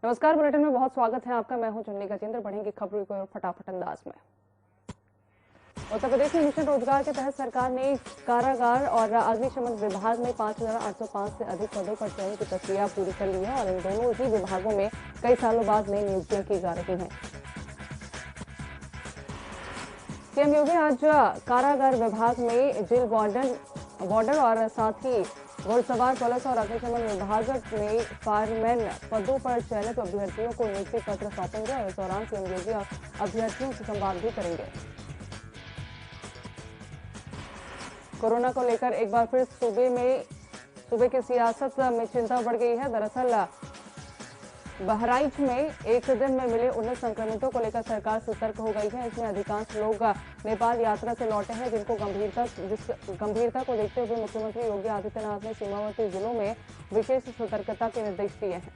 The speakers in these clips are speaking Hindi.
नमस्कार, बुलेटिन में बहुत स्वागत है आपका। मैं हूं चुन्नी गजेंद्र। बढ़ेंगे खबरों को फटाफट अंदाज में। उत्तर प्रदेश में मिशन रोजगार के तहत सरकार ने कारागार और अग्निशमन विभाग में 5,805 से अधिक पदों पर चयन की प्रक्रिया पूरी कर ली है और इन दोनों ही विभागों में कई सालों बाद नई नियुक्तियां की जा रही हैं। सीएम योगी आज कारागार विभाग में जेल वार्डन और साथ ही घुड़सवार पुलिस और अग्निशमन विभाग में फायरमैन पदों पर चयनित अभ्यर्थियों को नियुक्ति पत्र सौंपेंगे और इस दौरान सीएम योगी अभ्यर्थियों से संवाद भी करेंगे। कोरोना को लेकर एक बार फिर सूबे की सियासत में चिंता बढ़ गई है। दरअसल बहराइच में एक दिन में मिले 19 संक्रमितों को लेकर सरकार सतर्क हो गई है। इसमें अधिकांश लोग नेपाल यात्रा से लौटे हैं, जिनको गंभीरता को देखते हुए मुख्यमंत्री योगी आदित्यनाथ ने सीमावर्ती जिलों में विशेष सतर्कता के निर्देश दिए हैं।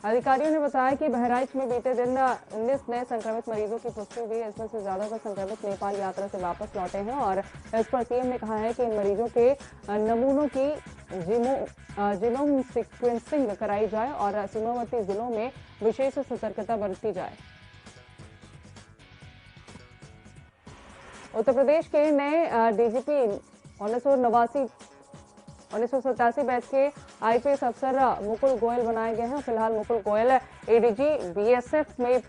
अधिकारियों ने बताया कि बहराइच में बीते दिन 19 नए संक्रमित मरीजों की पुष्टि हुई है। इसमें से ज्यादातर संक्रमित नेपाल यात्रा से वापस लौटे हैं और इस पर सीएम ने कहा है कि इन मरीजों के नमूनों की जीनोम सीक्वेंसिंग कराई जाए और सीमावर्ती जिलों में विशेष सतर्कता बरती जाए। उत्तर प्रदेश के नए डीजीपी 1987 बैच के आईपीएस अफसर मुकुल गोयल बनाए गए हैं। फिलहाल मुकुल गोयल एडीजी बीएसएफ में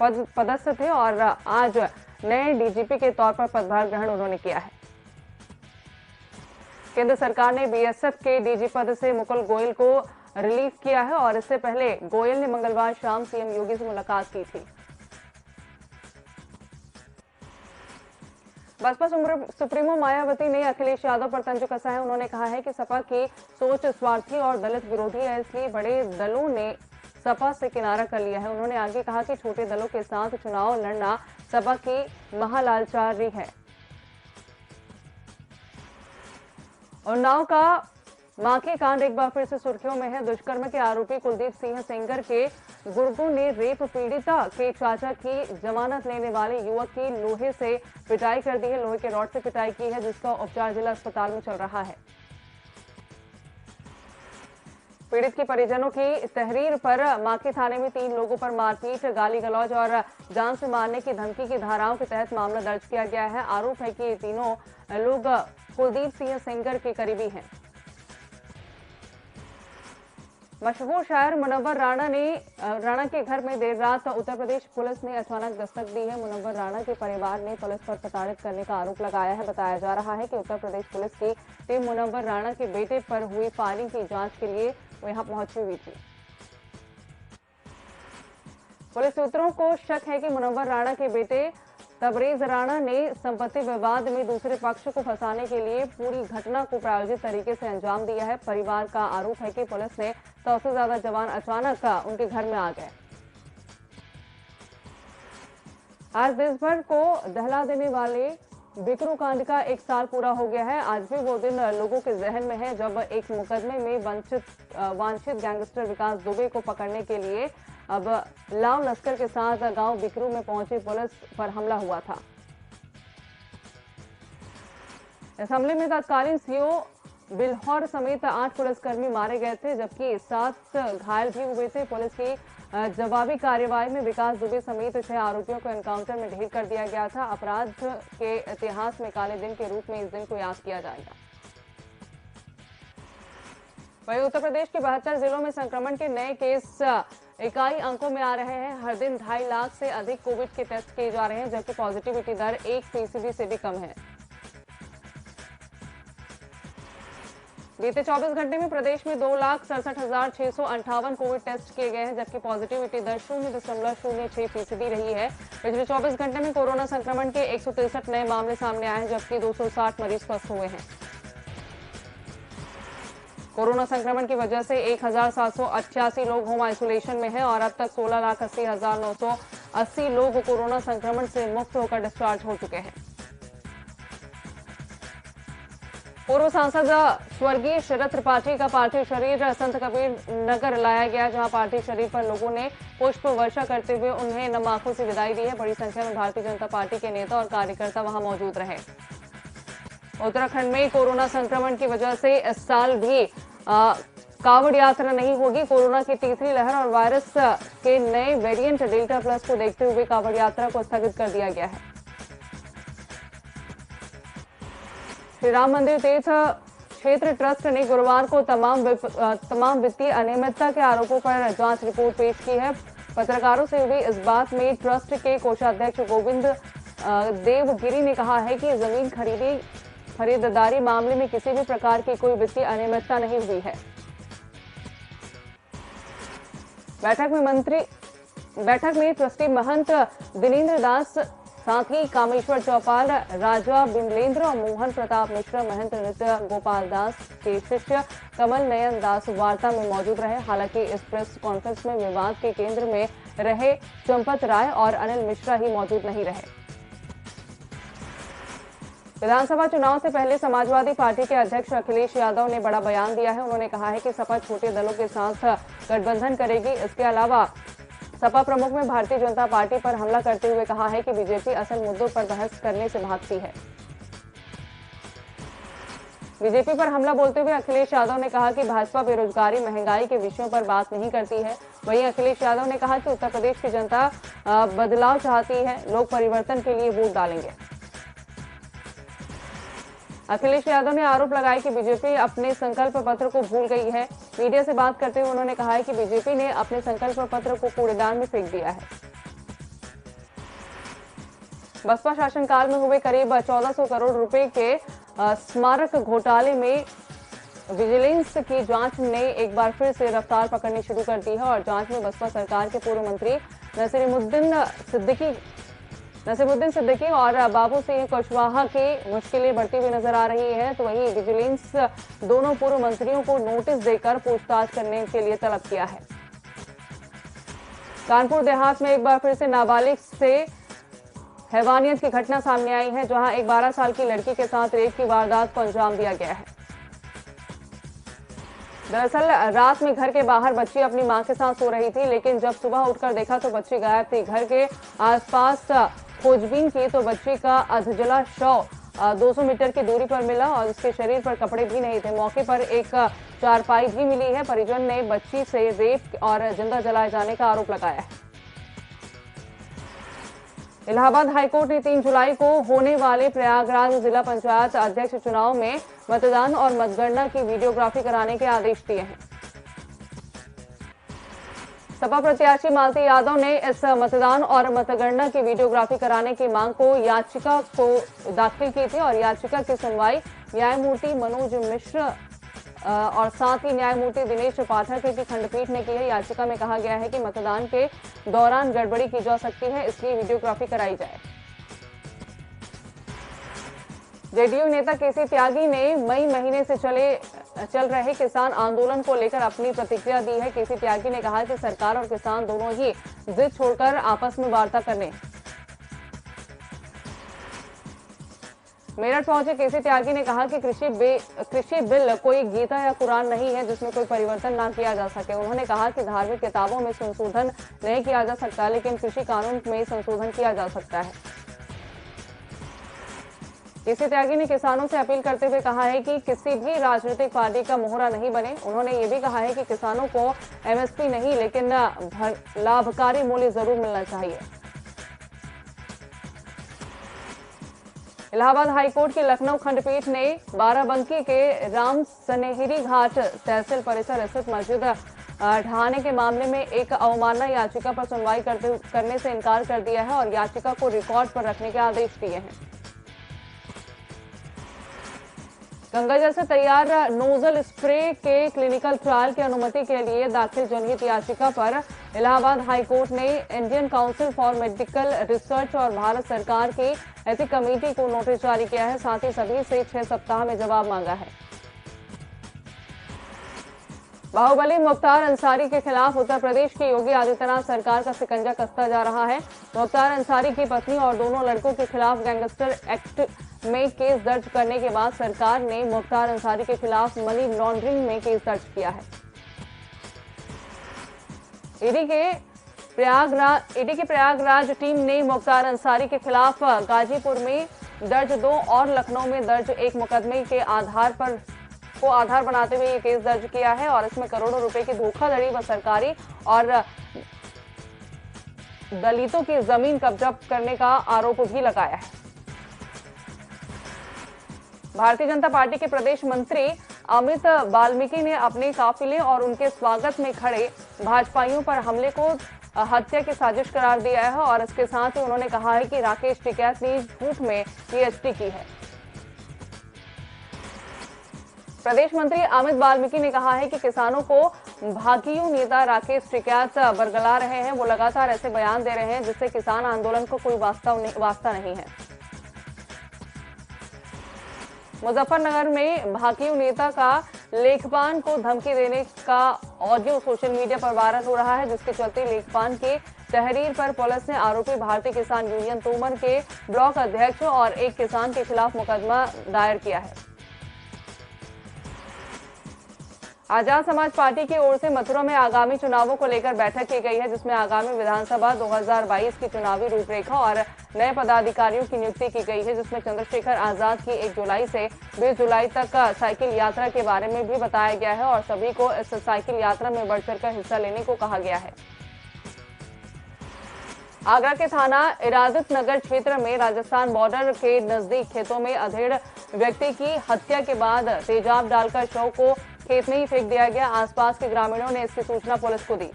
पदस्थ थे और आज नए डीजीपी के तौर पर पदभार ग्रहण उन्होंने किया है। केंद्र सरकार ने बीएसएफ के डीजी पद से मुकुल गोयल को रिलीव किया है और इससे पहले गोयल ने मंगलवार शाम सीएम योगी से मुलाकात की थी। बसपा सुप्रीमो मायावती ने अखिलेश यादव पर तंज कसा है। उन्होंने कहा है कि सपा की सोच स्वार्थी और दलित विरोधी है, इसलिए बड़े दलों ने सपा से किनारा कर लिया है। उन्होंने आगे कहा कि छोटे दलों के साथ चुनाव लड़ना सपा की महालालचारी है। उन्नाव का माखी कांड एक बार फिर से सुर्खियों में है। दुष्कर्म के आरोपी कुलदीप सिंह सेंगर के गुर्गों ने रेप पीड़िता के चाचा की जमानत लेने वाले युवक की लोहे से पिटाई कर दी है। लोहे के रॉड से पिटाई की है, जिसका उपचार जिला अस्पताल में चल रहा है। पीड़ित के परिजनों की तहरीर पर माखी थाने में 3 लोगों पर मारपीट, गाली गलौज और जान से मारने की धमकी की धाराओं के तहत मामला दर्ज किया गया है। आरोप है कि ये तीनों लोग कुलदीप सिंह सेंगर के करीबी हैं। मशहूर शायर मुनव्वर राणा के घर में देर रात उत्तर प्रदेश पुलिस ने अचानक दस्तक दी है। मुनव्वर राणा के परिवार ने पुलिस पर प्रताड़ित करने का आरोप लगाया है। बताया जा रहा है कि उत्तर प्रदेश पुलिस की टीम मुनव्वर राणा के बेटे पर हुई फायरिंग की जांच के लिए यहां पहुंची हुई थी। पुलिस सूत्रों को शक है कि मुनव्वर राणा के बेटे तबरेज राणा ने संपत्ति विवाद में दूसरे पक्ष को फंसाने के लिए पूरी घटना को प्रायोजित तरीके से अंजाम दिया है। परिवार का आरोप है कि पुलिस ने 100 से ज्यादा जवान अचानक उनके घर में आ गए। आज देश भर को दहला देने वाले बिकरू कांड का 1 साल पूरा हो गया है। आज भी वो दिन लोगों के जहन में है जब एक मुकदमे में वांछित गैंगस्टर विकास दुबे को पकड़ने के लिए अब लाव लश्कर के साथ गांव बिकरू में पहुंची पुलिस पर हमला हुआ था। इस हमले में तत्कालीन सीओ बिल्हौर समेत 8 पुलिसकर्मी मारे गए थे, जबकि 7 घायल भी हुए थे। पुलिस की जवाबी कार्रवाई में विकास दुबे समेत 6 आरोपियों को एनकाउंटर में ढेर कर दिया गया था। अपराध के इतिहास में काले दिन के रूप में इस दिन को याद किया जाएगा। वहीं उत्तर प्रदेश के 72 जिलों में संक्रमण के नए केस इकाई अंकों में आ रहे हैं। हर दिन 2.5 लाख से अधिक कोविड के टेस्ट किए जा रहे हैं, जबकि पॉजिटिविटी दर 1% से भी कम है। बीते 24 घंटे में प्रदेश में 2,67,658 कोविड टेस्ट किए गए हैं, जबकि पॉजिटिविटी दर 0.06% रही है। पिछले 24 घंटे में कोरोना संक्रमण के 163 नए मामले सामने आए हैं, जबकि 260 मरीज स्वस्थ हुए हैं। कोरोना संक्रमण की वजह से 1,788 लोग होम आइसोलेशन में हैं और अब तक 16,80,980 लोग कोरोना संक्रमण से मुक्त होकर डिस्चार्ज हो चुके हैं। पूर्व सांसद स्वर्गीय शरद त्रिपाठी का पार्थिव शरीर संत कबीर नगर लाया गया, जहां पार्थिव शरीर पर लोगों ने पुष्प वर्षा करते हुए उन्हें नम आंखों से विदाई दी है। बड़ी संख्या में भारतीय जनता पार्टी के नेता और कार्यकर्ता वहां मौजूद रहे। उत्तराखंड में कोरोना संक्रमण की वजह से इस साल भी कावड़ यात्रा नहीं होगी। कोरोना की तीसरी लहर और वायरस के नए वेरिएंट डेल्टा प्लस को देखते हुए कावड़ यात्रा को स्थगित कर दिया गया है। श्री राम मंदिर तीर्थ क्षेत्र ट्रस्ट ने गुरुवार को तमाम वित्तीय अनियमितता के आरोपों पर जांच रिपोर्ट पेश की है। पत्रकारों से हुई इस बात में ट्रस्ट के कोषाध्यक्ष गोविंद देवगिरी ने कहा है कि जमीन खरीदारी मामले में किसी भी प्रकार की कोई वित्तीय अनियमितता नहीं हुई है। बैठक में ट्रस्टी महंत दिनेंद्र दास, साथ ही कामेश्वर चौपाल, राजा बिमलेंद्र और मोहन प्रताप मिश्रा, महंत नृत्य गोपाल दास के शिष्य कमल नयन दास वार्ता में मौजूद रहे। हालांकि इस प्रेस कॉन्फ्रेंस में विवाद के केंद्र में रहे चंपत राय और अनिल मिश्रा ही मौजूद नहीं रहे। विधानसभा चुनाव से पहले समाजवादी पार्टी के अध्यक्ष अखिलेश यादव ने बड़ा बयान दिया है। उन्होंने कहा है कि सपा छोटे दलों के साथ गठबंधन करेगी। इसके अलावा सपा प्रमुख ने भारतीय जनता पार्टी पर हमला करते हुए कहा है कि बीजेपी असल मुद्दों पर बहस करने से भागती है। बीजेपी पर हमला बोलते हुए अखिलेश यादव ने कहा कि भाजपा बेरोजगारी, महंगाई के विषयों पर बात नहीं करती है। वहीं अखिलेश यादव ने कहा कि उत्तर प्रदेश की जनता बदलाव चाहती है, लोग परिवर्तन के लिए वोट डालेंगे। अखिलेश यादव ने आरोप लगाया कि बीजेपी अपने संकल्प पत्र को भूल गई है। मीडिया से बात करते हुए उन्होंने कहा है कि बीजेपी ने अपने संकल्प पत्र को कूड़ेदान में फेंक दिया है। बसपा शासनकाल में हुए करीब 1400 करोड़ रुपए के स्मारक घोटाले में विजिलेंस की जांच ने एक बार फिर से रफ्तार पकड़नी शुरू कर दी है और जांच में बसपा सरकार के पूर्व मंत्री नसीरुद्दीन सिद्दीकी और बाबू सिंह कुशवाहा की मुश्किलें बढ़ती हुई नजर आ रही है। तो वहीं विजिलेंस दोनों पूर्व मंत्रियों को नोटिस देकर पूछताछ करने के लिए तलब किया है। कानपुर देहात में एक बार फिर से नाबालिग से हैवानियत की घटना सामने आई है, जहां एक 12 साल की लड़की के साथ रेप की वारदात को अंजाम दिया गया है। दरअसल रात में घर के बाहर बच्ची अपनी मां के साथ सो रही थी, लेकिन जब सुबह उठकर देखा तो बच्ची गायब थी। घर के आसपास खोजबीन की तो बच्ची का अधजला शव 200 मीटर की दूरी पर मिला और उसके शरीर पर कपड़े भी नहीं थे। मौके पर एक चारपाई भी मिली है। परिजन ने बच्ची से रेप और जिंदा जलाए जाने का आरोप लगाया है। इलाहाबाद हाईकोर्ट ने 3 जुलाई को होने वाले प्रयागराज जिला पंचायत अध्यक्ष चुनाव में मतदान और मतगणना की वीडियोग्राफी कराने के आदेश दिए हैं। सपा प्रत्याशी मालती यादव ने इस मतदान और मतगणना की वीडियोग्राफी कराने की मांग को याचिका को दाखिल की थी और याचिका की सुनवाई न्यायमूर्ति मनोज मिश्र और साथ ही न्यायमूर्ति दिनेश पाठक की खंडपीठ ने की है। याचिका में कहा गया है कि मतदान के दौरान गड़बड़ी की जा सकती है, इसलिए वीडियोग्राफी कराई जाए। जेडीयू नेता केसी त्यागी ने मई महीने से चल रहे किसान आंदोलन को लेकर अपनी प्रतिक्रिया दी है। केसी त्यागी ने कहा कि सरकार और किसान दोनों ही जिद छोड़कर आपस में वार्ता करने। मेरठ पहुंचे केसी त्यागी ने कहा कि कृषि बिल कोई गीता या कुरान नहीं है जिसमें कोई परिवर्तन ना किया जा सके। उन्होंने कहा कि धार्मिक किताबों में संशोधन नहीं किया जा सकता, लेकिन कृषि कानून में संशोधन किया जा सकता है। केसी त्यागी ने किसानों से अपील करते हुए कहा है कि किसी भी राजनीतिक पार्टी का मोहरा नहीं बने। उन्होंने ये भी कहा है कि किसानों को एमएसपी नहीं, लेकिन लाभकारी मूल्य जरूर मिलना चाहिए। इलाहाबाद हाईकोर्ट की लखनऊ खंडपीठ ने बाराबंकी के राम सनेहरी घाट तहसील परिसर स्थित मस्जिद ढहाने के मामले में एक अवमानना याचिका पर सुनवाई करने से इनकार कर दिया है और याचिका को रिकॉर्ड पर रखने के आदेश दिए हैं। गंगाजल से तैयार नोजल स्प्रे के क्लिनिकल ट्रायल की अनुमति के लिए दाखिल जनहित याचिका पर इलाहाबाद हाईकोर्ट ने Indian council for medical research और भारत सरकार की एथिक कमेटी को नोटिस जारी किया है। साथ ही सभी से 6 सप्ताह में जवाब मांगा है। बाहुबली मुख्तार अंसारी के खिलाफ उत्तर प्रदेश की योगी आदित्यनाथ सरकार का शिकंजा कसता जा रहा है। मुख्तार अंसारी की पत्नी और दोनों लड़कों के खिलाफ गैंगस्टर एक्ट में केस दर्ज करने के बाद सरकार ने मुख्तार अंसारी के खिलाफ मनी लॉन्ड्रिंग में केस दर्ज किया है। ईडी के प्रयागराज टीम ने मुख्तार अंसारी के खिलाफ गाजीपुर में दर्ज 2 और लखनऊ में दर्ज 1 मुकदमे के आधार पर को आधार बनाते हुए ये केस दर्ज किया है और इसमें करोड़ों रुपए की धोखाधड़ी व सरकारी और दलितों की जमीन कब्जा करने का आरोप भी लगाया है। भारतीय जनता पार्टी के प्रदेश मंत्री अमित वाल्मीकि ने अपने काफिले और उनके स्वागत में खड़े भाजपाइयों पर हमले को हत्या की साजिश करार दिया है और इसके साथ ही उन्होंने कहा है कि राकेश टिकैत ने झूठ में पीएचडी की है। प्रदेश मंत्री अमित वाल्मीकि ने कहा है कि किसानों को भाकियू नेता राकेश टिकैत बरगला रहे हैं। वो लगातार ऐसे बयान दे रहे हैं जिससे किसान आंदोलन को कोई वास्ता नहीं है। मुजफ्फरनगर में भाकियू नेता का लेखपाल को धमकी देने का ऑडियो सोशल मीडिया पर वायरल हो रहा है, जिसके चलते लेखपाल के तहरीर पर पुलिस ने आरोपी भारतीय किसान यूनियन तोमर के ब्लॉक अध्यक्ष और एक किसान के खिलाफ मुकदमा दायर किया है। आजाद समाज पार्टी की ओर से मथुरा में आगामी चुनावों को लेकर बैठक की गई है, जिसमें आगामी विधानसभा 2022 की चुनावी रूपरेखा और नए पदाधिकारियों की नियुक्ति की गई है, जिसमें चंद्रशेखर आजाद की 1 जुलाई से 20 जुलाई तक साइकिल यात्रा के बारे में भी बताया गया है और सभी को इस साइकिल यात्रा में बढ़ चढ़कर हिस्सा लेने को कहा गया है। आगरा के थाना इरादत नगर क्षेत्र में राजस्थान बॉर्डर के नजदीक खेतों में अधेड़ व्यक्ति की हत्या के बाद तेजाब डालकर शव को खेत में ही फेंक दिया गया। आसपास के ग्रामीणों ने इसकी सूचना पुलिस को दी।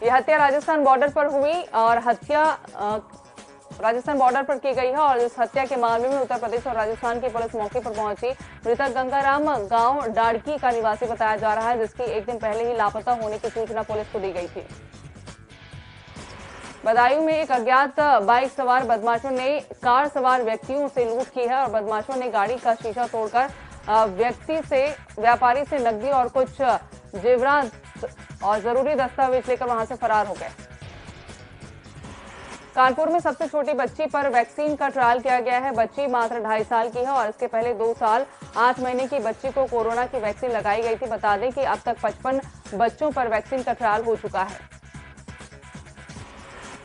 यह हत्या राजस्थान बॉर्डर पर हुई और राजस्थान बॉर्डर पर की गई है और इस हत्या के मामले में उत्तर प्रदेश और राजस्थान की पुलिस मौके पर पहुंची। मृतक गंगाराम गांव डाड़की का निवासी बताया जा रहा है, जिसकी एक दिन पहले ही लापता होने की सूचना पुलिस को दी गई थी। बदायूं में एक अज्ञात बाइक सवार बदमाशों ने कार सवार व्यक्तियों से लूट की है और बदमाशों ने गाड़ी का शीशा तोड़कर व्यापारी से नकदी और कुछ जेवरात और जरूरी दस्तावेज लेकर वहां से फरार हो गए। कानपुर में सबसे छोटी बच्ची पर वैक्सीन का ट्रायल किया गया है। बच्ची मात्र 2.5 साल की है और इसके पहले 2 साल 8 महीने की बच्ची को कोरोना की वैक्सीन लगाई गई थी। बता दें कि अब तक 55 बच्चों पर वैक्सीन का ट्रायल हो चुका है।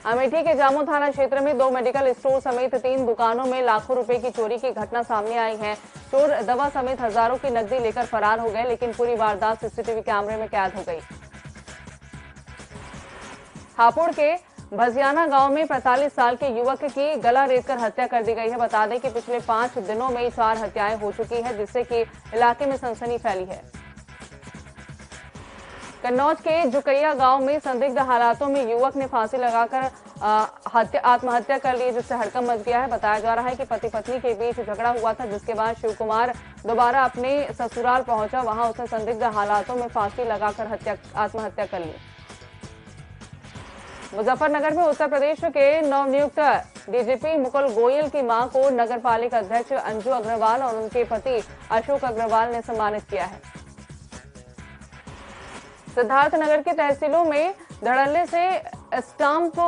अमेठी के जामो थाना क्षेत्र में 2 मेडिकल स्टोर समेत 3 दुकानों में लाखों रुपए की चोरी की घटना सामने आई है। चोर दवा समेत हजारों की नकदी लेकर फरार हो गए, लेकिन पूरी वारदात सीसीटीवी कैमरे में कैद हो गई। हापुड़ के भजियाना गांव में 45 साल के युवक की गला रेतकर हत्या कर दी गई है। बता दें कि पिछले 5 दिनों में 4 हत्याएं हो चुकी है, जिससे कि इलाके में सनसनी फैली है। कन्नौज के जुकैया गांव में संदिग्ध हालातों में युवक ने फांसी लगाकर आत्महत्या कर ली, जिससे हड़कंप मच गया है। बताया जा रहा है कि पति पत्नी के बीच झगड़ा हुआ था, जिसके बाद शिव कुमार दोबारा अपने ससुराल पहुंचा। वहां उसने संदिग्ध हालातों में फांसी लगाकर आत्महत्या कर ली। मुजफ्फरनगर में उत्तर प्रदेश के नवनियुक्त डीजीपी मुकुल गोयल की मां को नगर पालिका अध्यक्ष अंजू अग्रवाल और उनके पति अशोक अग्रवाल ने सम्मानित किया है। सिद्धार्थनगर के तहसीलों में धड़ल्ले से स्टाम्प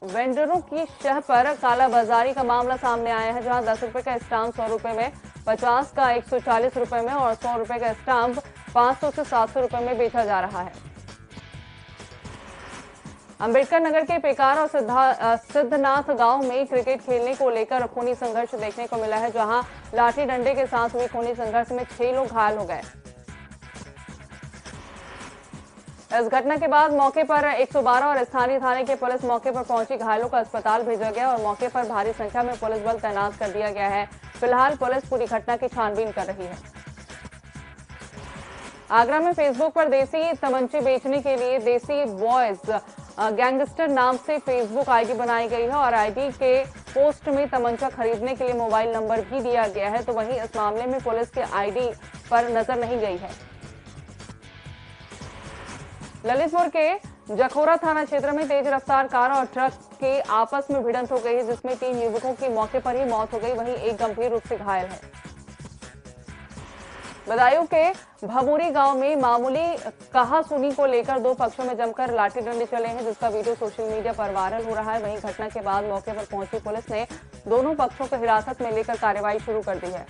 वेंडरों की शह पर कालाबाजारी का मामला सामने आया है, जहां 10 रुपए का स्टाम्प 100 रुपए में, 50 का 140 रुपए में और 100 रुपए का स्टाम्प 500 से 700 रुपए में बेचा जा रहा है। अंबेडकर नगर के पेकार और सिद्धनाथ गांव में क्रिकेट खेलने को लेकर खूनी संघर्ष देखने को मिला है, जहां लाठी डंडे के साथ हुई खूनी संघर्ष में 6 लोग घायल हो गए। इस घटना के बाद मौके पर 112 और स्थानीय थाने की पुलिस मौके पर पहुंची। घायलों को अस्पताल भेजा गया और मौके पर भारी संख्या में पुलिस बल तैनात कर दिया गया है। फिलहाल पुलिस पूरी घटना की छानबीन कर रही है। आगरा में फेसबुक पर देसी तमंचे बेचने के लिए देसी बॉयज गैंगस्टर नाम से फेसबुक आईडी बनाई गई है और आईडी के पोस्ट में तमंचा खरीदने के लिए मोबाइल नंबर भी दिया गया है। तो वहीं इस मामले में पुलिस के आईडी पर नजर नहीं गई है। ललितपुर के जखोरा थाना क्षेत्र में तेज रफ्तार कार और ट्रक के आपस में भिड़ंत हो गई है, जिसमें 3 युवकों की मौके पर ही मौत हो गई, वहीं एक गंभीर रूप से घायल है। बदायूं के भमूरी गांव में मामूली कहासुनी को लेकर 2 पक्षों में जमकर लाठी डंडे चले हैं, जिसका वीडियो सोशल मीडिया पर वायरल हो रहा है। वहीं घटना के बाद मौके पर पहुंची पुलिस ने दोनों पक्षों को हिरासत में लेकर कार्रवाई शुरू कर दी है।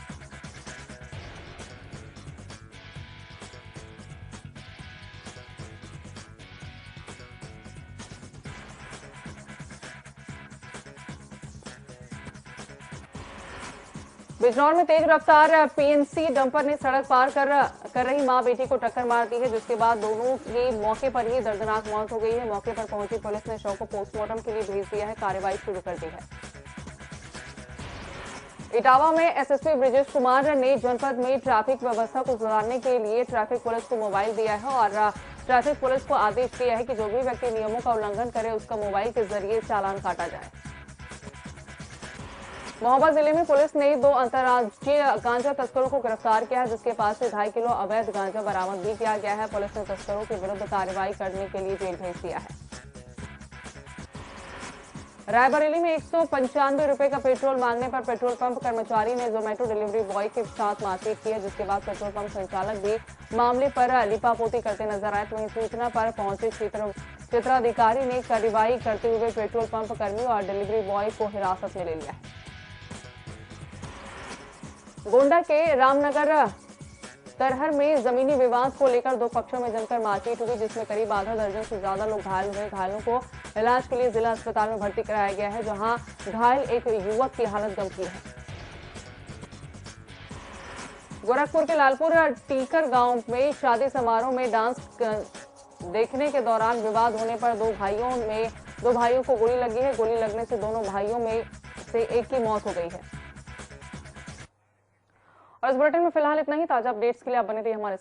बिजनौर में तेज रफ्तार पीएनसी डंपर ने सड़क पार कर रही मां बेटी को टक्कर मार दी है, जिसके बाद दोनों की मौके पर ही दर्दनाक मौत हो गई है। मौके पर पहुंची पुलिस ने शव को पोस्टमार्टम के लिए भेज दिया है। कार्रवाई शुरू कर दी है। इटावा में एसएसपी ब्रिजेश कुमार ने जनपद में ट्रैफिक व्यवस्था को सुधारने के लिए ट्रैफिक पुलिस को मोबाइल दिया है और ट्रैफिक पुलिस को आदेश दिया है कि जो भी व्यक्ति नियमों का उल्लंघन करे उसका मोबाइल के जरिए चालान काटा जाए। महोबा जिले में पुलिस ने 2 अंतर्राज्यीय गांजा तस्करों को गिरफ्तार किया है, जिसके पास से 2.5 किलो अवैध गांजा बरामद भी किया गया है। पुलिस ने तस्करों के विरुद्ध कार्रवाई करने के लिए जेल भेज दिया है। रायबरेली में 195 रुपए का पेट्रोल मांगने पर पेट्रोल पंप कर्मचारी ने जोमेटो डिलीवरी बॉय के साथ मारपीट की है, जिसके बाद पेट्रोल पंप संचालक भी मामले पर लिपापोती करते नजर आए। वहीं सूचना पर पहुंचे क्षेत्राधिकारी ने कार्रवाई करते हुए पेट्रोल पंप कर्मी और डिलीवरी बॉय को हिरासत में ले लिया है। गोंडा के रामनगर तरहर में जमीनी विवाद को लेकर 2 पक्षों में जमकर मारपीट हुई, जिसमें करीब आधा दर्जन से ज्यादा लोग घायल हुए। घायलों को इलाज के लिए जिला अस्पताल में भर्ती कराया गया है, जहां घायल एक युवक की हालत गंभीर है। गोरखपुर के लालपुर टीकर गांव में शादी समारोह में डांस देखने के दौरान विवाद होने पर 2 भाइयों को गोली लगी है। गोली लगने से दोनों भाइयों में से एक की मौत हो गई है। और इस बुलेटिन में फिलहाल इतना ही। ताजा अपडेट्स के लिए आप बने रहिए हमारे साथ।